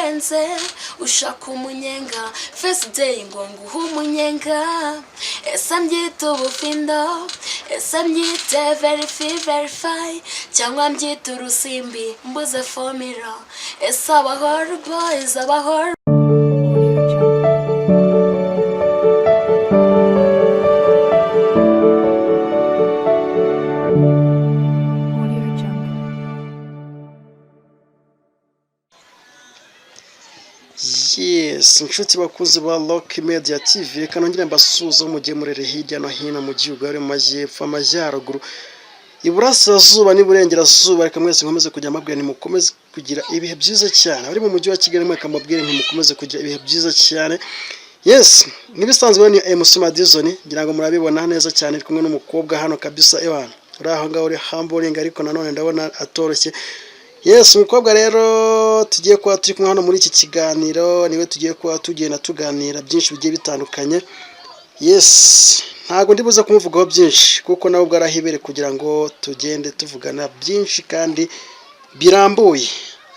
birarenze ushaka umunyenga first day ngo nguhe umunyenga ese mbyita ubufindo ese mbyite verify cyangwa mbyita urusimbi mbuze formula ese abahoro boys abahoro Yes, inshuti bakuzi ba Rock Media TV kanongera mbasuza mugiye murere hirya no hino mu gihugu ari mu majyepfo amajyaruguru iburasirazuba n'iburengerazuba reka mwese nkomeze kujya mabwira ni mukomeze kugira ibihe byiza cyane ari mu mujyi wa Kigali mweka mabwire nti mukomeze kugira ibihe byiza cyane. Yes, nibisanzwe ni MC Madizoni ngira ngo murabibona neza cyane kumwe n'umukobwa hano kabisa ewana uri aho ngaho uri humbling ariko nanone ndabona atoroshye. Yes, umukobwa rero tugiye kwa turi kumwe hano muri iki kiganiro niwe tugiye kwa tugenda tuganira byinshi bigiye bitandukanye. Yes, ntago ndibuza kumuvugaho byinshi kuko nawe bwarahibere kugira ngo tugende tuvugana byinshi kandi birambuye.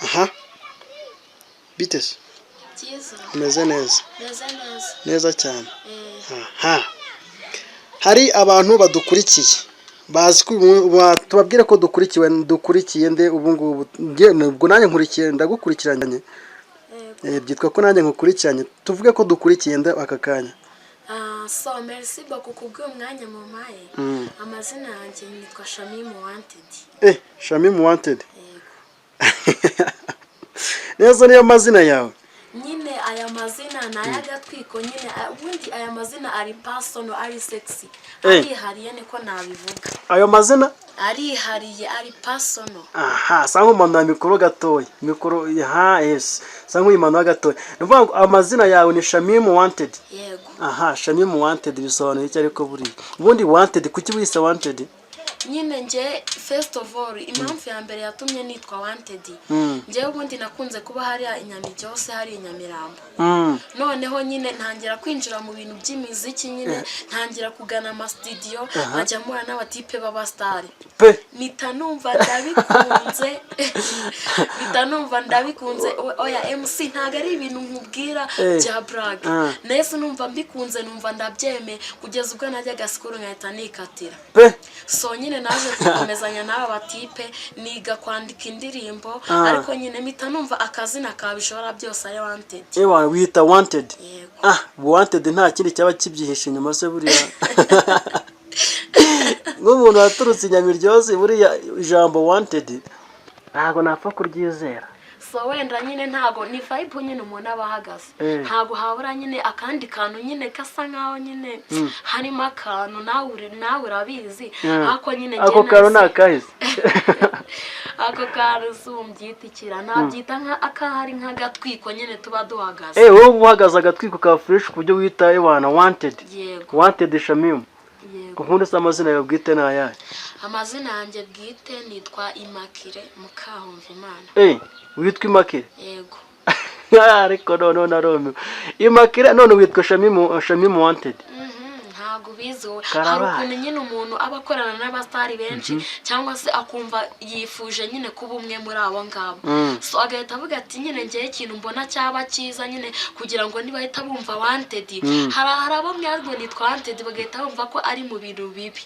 Aha. Bitese. Meze neza. Neza cyane. Aha. Hari abantu badukurikiye. Bazi ko tubabwire ko dukurikiye nde ubu ngubu ubwo nanjye nkurikiye ndagukurikiranye byitwa ko nanjye nkukurikiranye tuvuge ko dukurikiye nde aka kanya. So merci beaucoup kubwo mwanya mu maye amazina yanjye nitwa Shami Wanted. Shami Wanted. Neza niyo mazina yawe nyine aya mazina nayagatwiko nyine ubundi aya mazina ari personal ari sexy arihariye niko nabivuga ayo mazina arihariye ari personal. Aha sangu mama mikoro gatoya mikoro yes sangu imana gatoya nuvuga amazina yawe ni Shami Wanted. Yego. Aha Shami Wanted bisobanuye iki ariko buri ubundi wanted kuki wise wanted nyine nje first of all impamvu ya mbere yatumye nitwa Wanted nje ubundi nakunze kuba hari inyamiryose hari inyamirambo noneho nyine ntangira kwinjira mu bintu by'imiziki nyine ntangira kugana ama studio nkajya mura n'abatipe baba star nitanumva ndabikunze oya MC ntago ari ibintu nkubwira bya brag nese numva mbikunze numva ndabyeme kugeza ubwo najyaga sikuru nkahita nikatira so nyine naje gukomezanya n'aba batipe niga kwandika indirimbo ariko nyine mpita numva akazina kabishora byose ari Wanted. Wita Wanted. Yego. Wanted nta kindi cyaba kibyihishe nyuma se buriya nk'umuntu waturutse inyamiryoze buriya ijambo Wanted ntago napfa kuryizera. So wenda nyine ntago ni vibe nyine umuntu abahagaze ntago habura nyine akandi kantu nyine kasa nkaho nyine harimo akantu nawe urabizi ako nyine ako kantu nakahise ako kantu sumbyita nabyita nka akahari nk'agatwiko nyine tuba duhagaze wowe uhagaze agatwiko ka fresh kubyo wita ewana Wanted. Yego. Wanted Shami. Yego. Kundi se amazina yawe bwite nayahe? Amazina yanjye bwite nitwa Immaculee Mukahumvimana. Witwa Immaculee? Yego. Ariko none narome Immaculee none witwa Shami Wanted. Ntago bizo hari ukuntu nyine umuntu abakorana n'abastari benshi cyangwa se akumva yifuje nyine kuba umwe muri abo ngabo so agahita avuga ati nyine ngiye ikintu mbona cyaba cyiza nyine kugira ngo nibahita bumva Wanted hari abo mwazwe nitwa Wanted bagahita bumva ko ari mu bintu bibi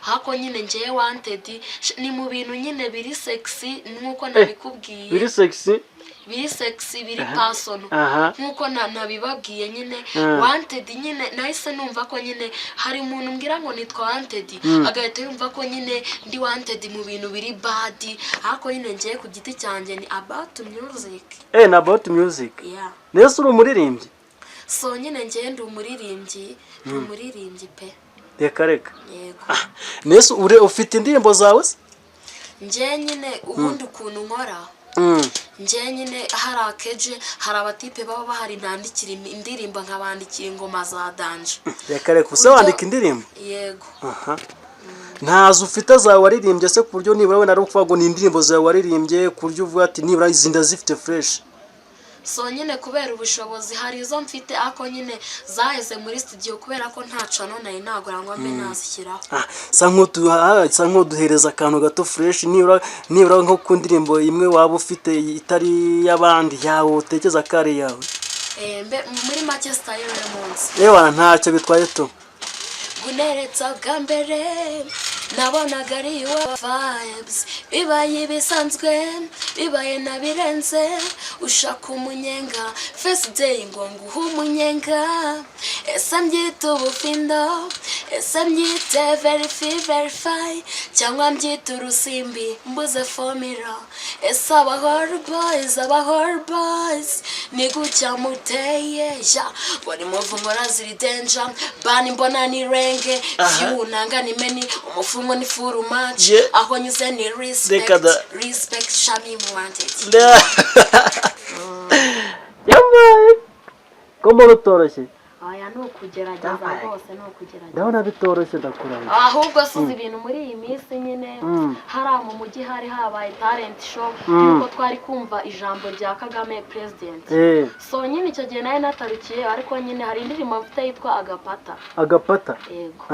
hako nyine ngiye Wanted ni mu bintu nyine biri sexy nkuko nabikubwiye biri sexy biri personal nkuko nabibabwiye nyine Wanted nyine nahise numva ko nyine hari umuntu mbwira ngo nitwa Wanted agahita yumva ko nyine ndi Wanted mu bintu biri bad ariko nyine ngiye ku giti cyanjye ni about music. Na about music. Yeah. Nese uri umuririmbyi? So nyine ngiye ndi umuririmbyi pe. Reka. Yego. Nese ufite indirimbo zawe? Ngiye nyine ubundi ukuntu nkora nje nyine hari akeje hari abatipe baba bahari ndandikira indirimbo nkabandikira ingoma za danje. Reka use wandika indirimbo? Yego. Ntazo ufite zawe waririmbye se ku buryo nibura we nari ukuvuga ngo ni indirimbo zawe waririmbye ku buryo uvuga ati nibura izi ndazifite fresh. so nyine kubera ubushobozi hari izo mfite ako nyine zaheze muri studio kubera ko nta cano nari nagura ngo mbe nazishyiraho. sa nk'uduhereza akantu gato fresh nibura nko ku ndirimbo imwe waba ufite itari y'abandi yawe utekeza kare yawe. Muri make style yo munsi. Yewe ntacyo bitwaye to. Guneretsa bwa mbere nabonaga ari vibes bibaye bisanzwe bibaye nabirenze ushaka umunyenga first day ngo nguhe umunyenga ese mbyita ubufindo ese mbyite verify cyangwa mbyita urusimbi mbuze formula ese abahor boys ni gutya muteye ja bari muvungora ziri danger bani mbona ni renge view nanga ni meni umufungo ni full match aho nyuze ni respect shami wanted yamaye kombo rutoroshye. Aya no kugerageza rwose no kugerageza. Ndabona bitoroshye ndakuranga. Ahubwo suzi ibintu muri iyi minsi nyine hari mu mujyi hari habaye talent show yuko twari kumva ijambo rya Kagame president. So nyine icyo gihe naye natarukiye ariko nyine hari indirimbo mfite yitwa Agapata. Yego.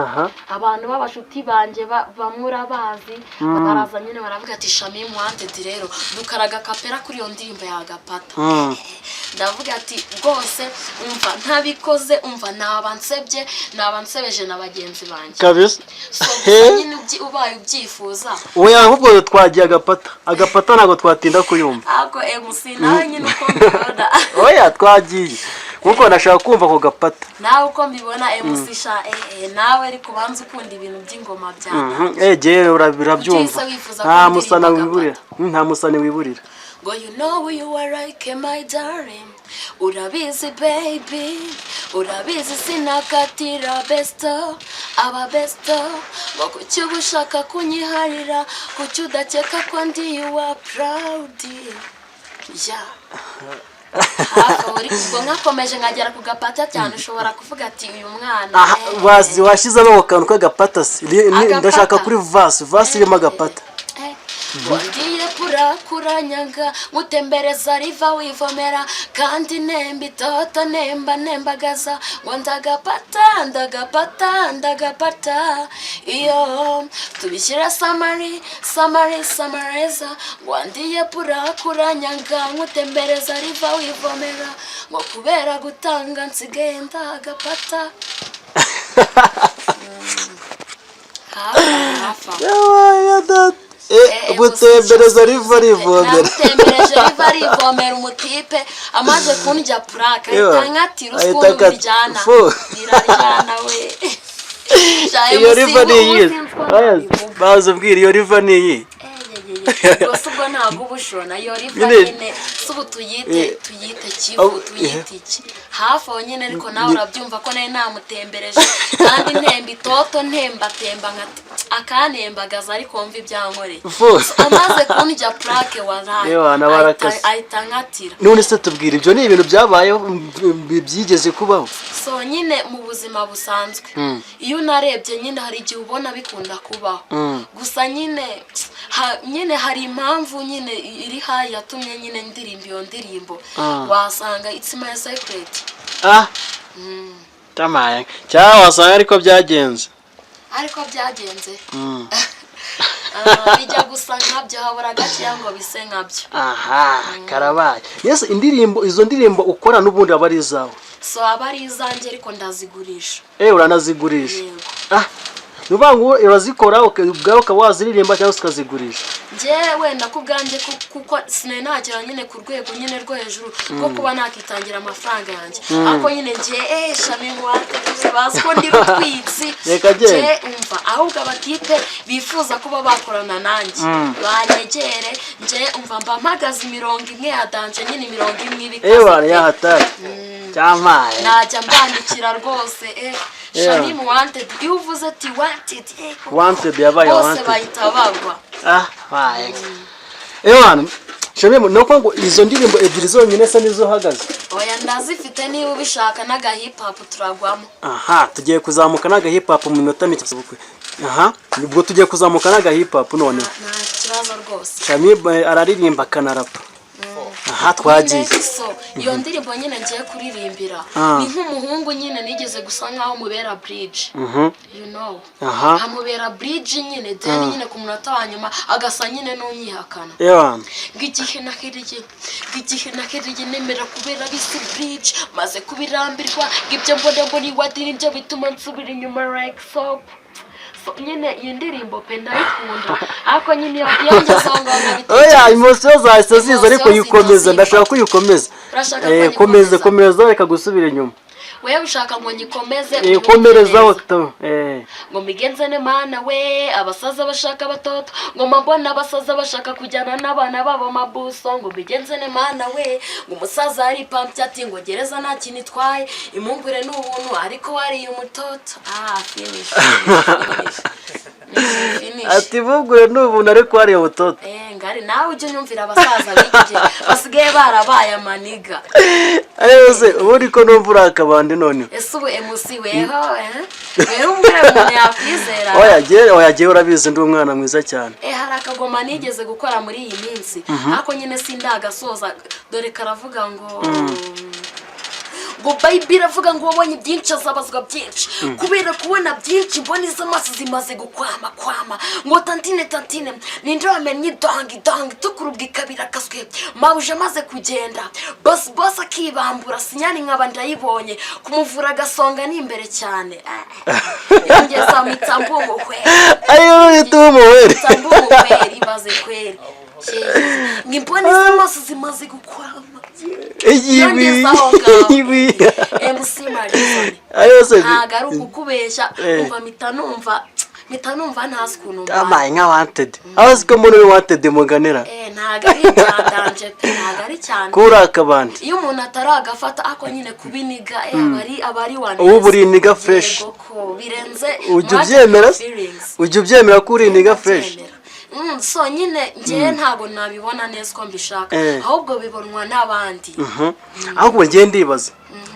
Abantu b'abashuti banje bamura bazi baraza nyine baravuga ati Shami Wanted rero dukaraga kapera kuri iyo ndirimbo ya Agapata. Ndavuga ati rwose umva ntabikoze umva nabansebeje na bagenzi banje kabisa. So nyine ubaye ubyifuza oya ahubwo twagiye Agapata nago twatinda kuyumva ako MC nawe nyine uko mbibona. Oya twagiye kuko nashaka kumva ko Gapata nawe uko mbibona MC sha nawe ari kubanza ukunda ibintu by'ingoma byawe. Je urabyumva nta musana wiburira. Go you know who you are like my darling. Urabizi baby urabizi sinakatira besto aba besto ngo kucyo gushaka kunyiharira kucyo udakeka ko ndi you are proud ngo nkakomeje nkagera ku Gapata cyane ushobora kuvuga ati uyu mwana washyizemo akantu k'Agapata ndashaka kuri vase irimo Agapata. Wandiye kuranyanga mutembereza riva wivomera kandi nemba itoto nembagaza ngo ndagapata iyo tubishyira samareza wandiye kuranyanga mutembereza riva wivomera ngo kubera gutanga nsigaye ndagapata. Gutembereza riva rivomera umutipe amaze kundya puraka itangati ruskundu biryana we. Iyo riva ni iyi baza ubwira iyo riva ni iyi gusa ubwo ntabwo ubushona iyo riva nyine subu tuyite kivu tuyite iki hafi aho nyine ariko nawe urabyumva ko nawe namutembereje kandi ntemba itoto ntembatemba akanembagaza ariko mva ibyankoreye amaze kundya purake ahita nkatira. None se tubwira ibyo ni ibintu byabayeho byigeze kubaho? So nyine mu buzima busanzwe iyo unarebye nyine hari igihe ubona bikunda kubaho gusa nyine hari impamvu nyine iri hayi yatumye nyine ndirimba iyo ndirimbo wasanga it's my secret. Tamaye cyangwa wasanga ariko byagenze bijya gusa nkabyo habura gakeya ngo bise nkabyo. Karabaye. Yes, izo ndirimbo ukora n'ubundi aba ari izawe? So aba ari izanjye ariko ndazigurisha. Uranazigurisha? Nubangu urazikora ubwawe ukaba waziririmba cyangwa ukazigurisha? Jewe ndakubwanje kuko sine nagera nyine ku rwego nyine rwo hejuru bwo kuba nakitangira amafaranga yanjye ako nyine nje Shami Wanted basko ndi rutwitsi je umva ahubwo abatipe bifuza kuba bakorana nanjye banyegere nje umva mba mpagaze 100 yadanje nyine 100 ibikaze yahatari cyamaye najya mbandikira rwose Shami Wanted iyo uvuze ati wanted yabaye bose bahita bagwa. Shami nuko ngo izo ndirimbo ebyiri zonyine se nizo hagaze? Oya ndazifite niba ubishaka naga hip hop turagwamo. Tugiye kuzamuka naga hip hop mu minota mike bukwe. Nibwo tugiye kuzamuka naga hip hop none. Nta kibazo rwose. Shami araririmba kanarapa. aha twagiye so iyo ndirimbo nyine ngiye kuririmbira ni nk'umuhungu nyine nigeze gusa nkaho mubera bridge you know hamubera bridge nyine then nyine ku munota wa nyuma agasa nyine n'unyihakana ngigihe nakiriye nemera kubera bisi bridge maze kubirambirwa ngibyo mbona iwadiri nibyo bituma nsubira inyuma like soap nyine iyi ndirimbo pe ndayikunda ariko nyine yongezonga oya emotion zahise ziza ariko yikomeza ndashaka ko uyikomeza komeza reka gusubira inyuma wewe ushaka ngo nyikomeze komerezaho ngo migenze ne mana we abasaza bashaka batoto ngo mbona abasaza bashaka kujyana n'abana babo mabuso ngo migenze ne mana we ngo umusaza ari pampi ati ngo gereza nta kintu itwaye imungure n'ubuntu ariko wariye umutoto finish ati mungure n'ubuntu ariko wariye umutoto ngari nawe ujye unyumvira abasaza b'iki basigaye barabaye amaniga ayose ubundi ko numva urakabande none ese ubu MC weho umwe umuntu yakwizera oya giye urabizi ndi umwana mwiza cyane hari akagoma nigeze gukora muri iyi minsi ariko nyine sindagasoza dore karavuga ngo Bible avuga ngo wabonye byinshi azabazwa byinshi kubera kubona byinshi mboni z'amaso zimaze gukwama ngo tantine ninde wamenye dong tukurubwa kabira kaswe mabuje maze kugenda boss akibambura sinyani nkaba ndayibonye kumuvura gasonga ni imbere cyane yongeza mitambungo kwe ayo yitumo we mitambungo kweri baze kweri ngimboni z'amaso zimaze gukwama ibi MC Marisoni ayose ntago ari ukubeshya umva mitanumva ntasi kuntu amaye nka wanted aziko muri wanted muganira ntago ari cyandanje ntago ari cyane kura akabandi iyo umuntu ataragafata ako nyine kubiniga abari wane ubu buri niga fresh birenze ujye ubyemera ko uri niga fresh so nyine ngiye ntago nabibona neza ko mbishaka ahubwo bibonwa n'abandi ahubwo ngiye ndibaza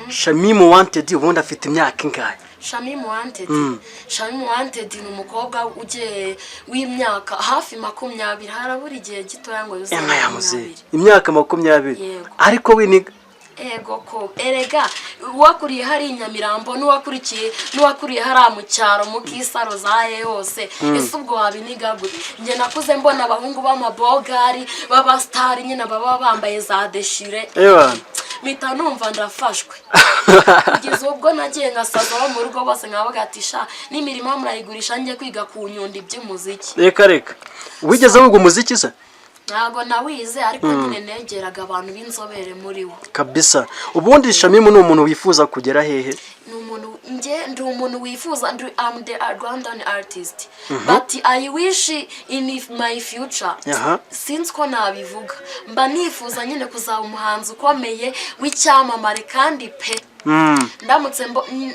Shamimu wanted ubundi afite imyaka ingahe Shamimu wanted ni umukobwa uje w'imyaka hafi 20 harabura igihe gitoya ngo yuzuye imyaka 20 ariko winiga ko erega wakuriye hari nyamirambo n'uwakuriye hari mu cyaro mu kisaro zaye hose ese ubwo wabiniga gute nge nakuze mbona abahungu b'amabogari b'abastar nyine baba bambaye za deshire mita numva ndafashwe kugeza ubwo nagiye ngasaza bo mu rugo bose nkabagatisha n'imirimo murayigurisha ngiye kwiga ku nyundi by'umuziki reka wigeze wiga umuziki se ntago nawize ariko nyine negeraga abantu b'inzobere muri wo kabisa ubundi Shamimu ni umuntu wifuza kugera hehe ndi umuntu wifuza I'm the Rwandan artist but I wish in my future since ko nabivuga mba nifuza nyine kuzaba umuhanzi ukomeye w'icyamamare kandi pe ndamutse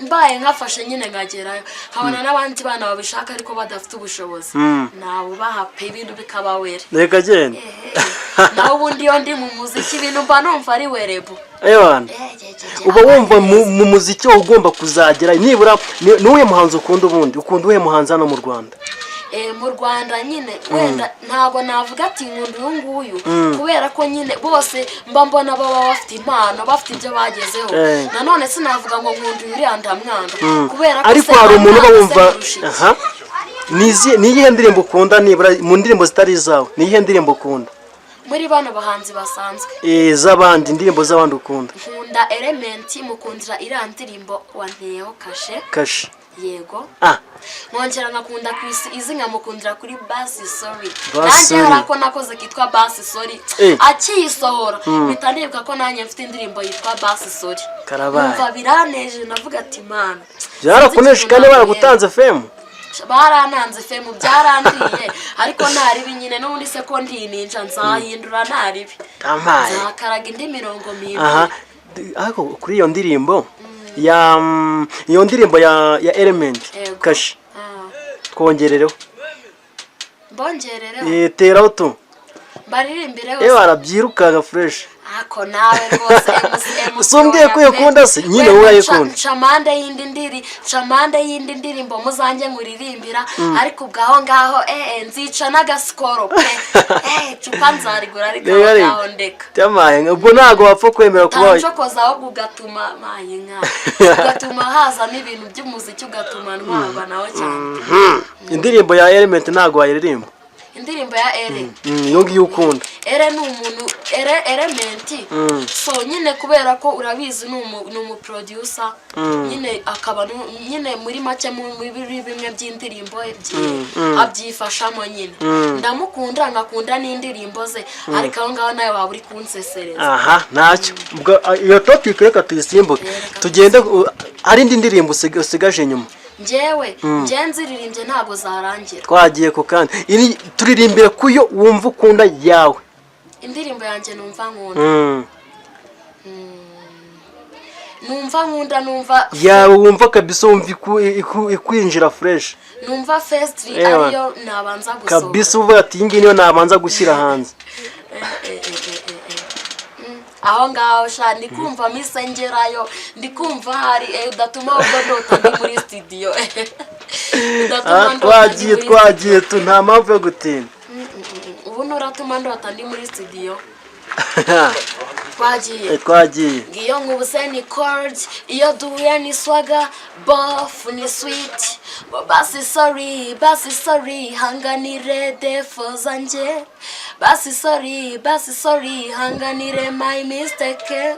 mbaye nkafashe nyine ngagerayo nkabona n'abandi bana babishaka ariko badafite ubushobozi nabo bahape ibintu bikabawera reka genda naho ubundi yo ndi mu muziki ibintu mba numva ari werebu uba wumva mu muziki ugomba kuzagera nibura n'uwe muhanzi ukunda uwe muhanzi hano mu Rwanda mu Rwanda nyine wenda ntago navuga ati nkunda uyu nguyu kubera ko nyine bose mba mbona baba bafite impano bafite ibyo bagezeho nanone sinavuga ngo nkunda uriya ndamwanga kubera ko ariko hari umuntu bumva niyihe ndirimbo ukunda nibura mu ndirimbo zitari izawe niyihe ndirimbo ukunda muri bano bahanzi basanzwe z'abandi indirimbo z'abandi ukunda nkunda Element mukundira iriya ndirimbo wanteyeho kashe yego nkongera nkakunda Chris izi nkamukundira kuri Bass Sorry nanjye harako nakoze kitwa Bass Sorry akiyisohora bitandibuka ko nanjye mfite indirimbo yitwa Bass Sorry numva biraneje navuga ati man byarakunesha kandi baragutanze fame barananze femu byarandiye ariko ntaribi nyine n'ubundi se ko ndininja nzahindura ntaribi nzakaraga indi mirongo mibi ariko kuri iyo ndirimbo ya Element kashe twongerereho bongerereho teraho tu baririmbireho barabyirukaga fresh ako nawe rwose usumbwiye ko uyikunda se nyine wowe urayikunda camande y'indi ndirimbo muzange nkuririmbira ariko ubwaho ngaho nzica n'agasikoro pe cupa nzarigura ariko ngaho ndeka cyamaye ubwo ntago wapfa kwemera kuba tancokoza ahubwo ugatuma maye nka ugatuma hazamo ibintu by'umuziki ugatuma ntwaba nawe cyane indirimbo ya Element ntago wayiririmba indirimbo ya Ere iyo ngiyo ukunda Ere ni umuntu Element so nyine kubera ko urabizi ni umu producer nyine akaba nyine muri make mu bimwe by'indirimbo abyifashamo nyine ndamukunda ngakunda n'indirimbo ze ariko aho ngaho nawe waba uri kunsesereza aha ntacyo iyo topic reka tuyisimbuke tugende ari indi ndirimbo usigaje nyuma njyewe nziririmbye ntago zarangira twagiye ku kandi turirimbire kuyo wumva ukunda yawe indirimbo yanjye numva numva yawe wumva kabisa wumva ikwinjira fresh numva first ariyo nabanza gusohora kabisa uvuga ati iyi ngiyi niyo nabanza gushyira hanze aho ngaho sha ndikumva misengerayo ndikumva hari udatuma ubwo ndota ndi muri studio twagiye nta mpamvu yo gutinda ubu nuratuma ndota ndi muri studio twagiye ngiyo nkubuse ni chords iyo duhuye ni swaga bof ni sweet basi sorry hanganire defo zanje basi sorry hanganire my mistake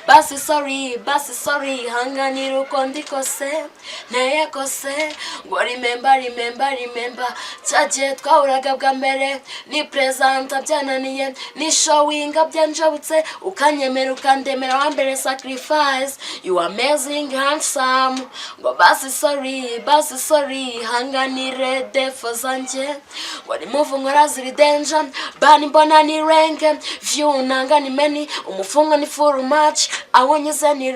basi sorry hanganire uko ndikose neye kose ngo remember cyagiye twahuraga bwa mbere ni presenta byananiye ni showinga byanjabutse ukanyemera ukandemera wambere sacrifice you amazing handsome ngo basi sorry hanganire defo zanje ngo ni move nkora ziri danger bani mbona ni range view nanga ni many umufungo ni full match awonyeze ni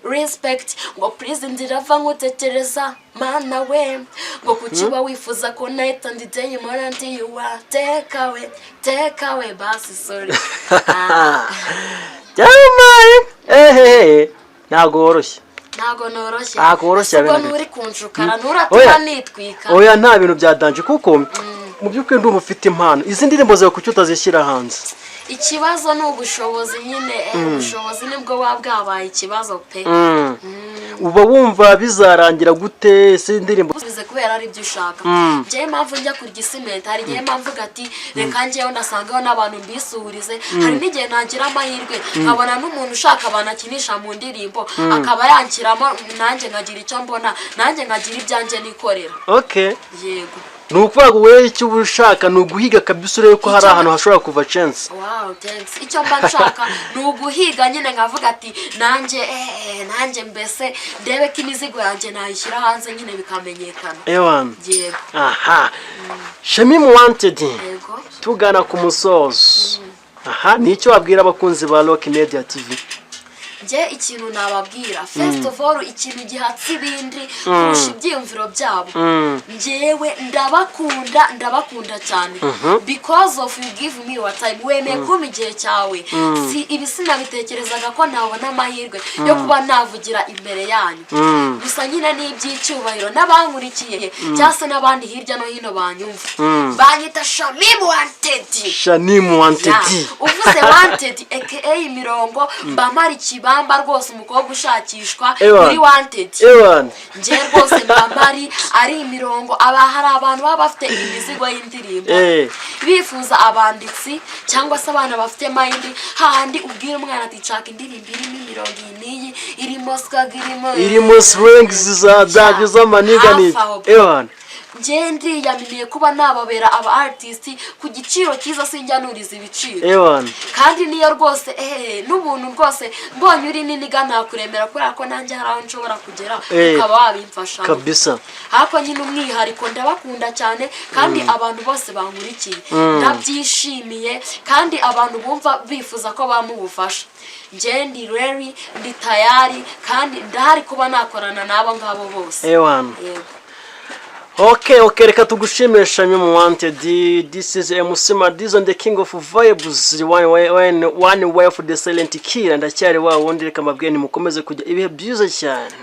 respect ngo please ndirava ngutekereza mana we ngo kukiba wifuza ko night and day more until you are take away basi sorry Jamaye ntago woroshye ntago woroshye ubwo nuri kunshukara nuratuma nitwika oya nta bintu byadanje kuko mu by'ukuri ndumva ufite impano izi ndirimbo zawe kuki utazishyira hanze ikibazo ni ubushobozi nyine ubushobozi nibwo bwabaye ikibazo pe uba wumva bizarangira gute se indirimbo bize kubera ari byo ushaka je impamvu njya kurya isimenti hari igihe impamvu gati reka njyewe ndasangaho n'abantu mbisuhurize hari n'igihe ntagira amahirwe nkabona n'umuntu ushaka banakinisha mu ndirimbo akaba yankiramo nanjye nkagira icyo mbona nanjye nkagira ibyanjye nikorera yego nukuvuga ngo wewe icyo ushaka ni uguhiga kabisa urebe ko hari ahantu hashobora kuva chance wow thanks icyo mba nshaka ni uguhiga nyine nkavuga ati nanjye mbese ndebe ko imizigo yanjye nayishyira hanze nyine bikamenyekana yego aha Shami Wanted yego tugana ku musozo nicyo wabwira abakunzi ba Rock Media TV je ikintu nababwira first of all ikintu gihatse ibindi kurusha ibyiyumviro byabo njyewe ndabakunda cyane because of you give me your time wemeye kuma igihe cyawe si ibisina bitekerezaga ko nabona amahirwe yo kuba navugira imbere yanyu gusa nyine n'iby'icyubahiro n'abankurikiye cyase n'abandi hirya no hino banyumva banyita Shami Wanted uvuze Wanted aka imirongo mbamara bamba rwose umukobwa ushakishwa muri Wanted nje rwose mbamari ari imirongo hari abantu baba bafite imizigo y'indirimbo bifuza abanditsi cyangwa se abana bafite mind handi ubwira umwana ati caka indirimbo irimo imirongo iyi irimo strings z'amaniga ni ngendi yaminiye kuba nababera aba artist ku giciro cyiza sinjyanuriza ibiciro kandi niyo rwose n'ubuntu rwose mbonye uri niniga nakuremera kubera ko nanjye hari aho nshobora kugera ukaba wabimfasha kabisa hako nyine umwihariko ndabakunda cyane kandi abantu bose bankurikiye ndabyishimiye kandi abantu bumva bifuza ko bamubufasha ngendi ready ndi tayari kandi ndahari kuba nakorana nabo ngabo bose yego Okay, reka tugushimisha mu wanted. This is MC Madison, the king of vibes, one way of the silent killer. Ndacyari wa wundi, reka mabwene mukomeze kujya ibihe byiza cyane.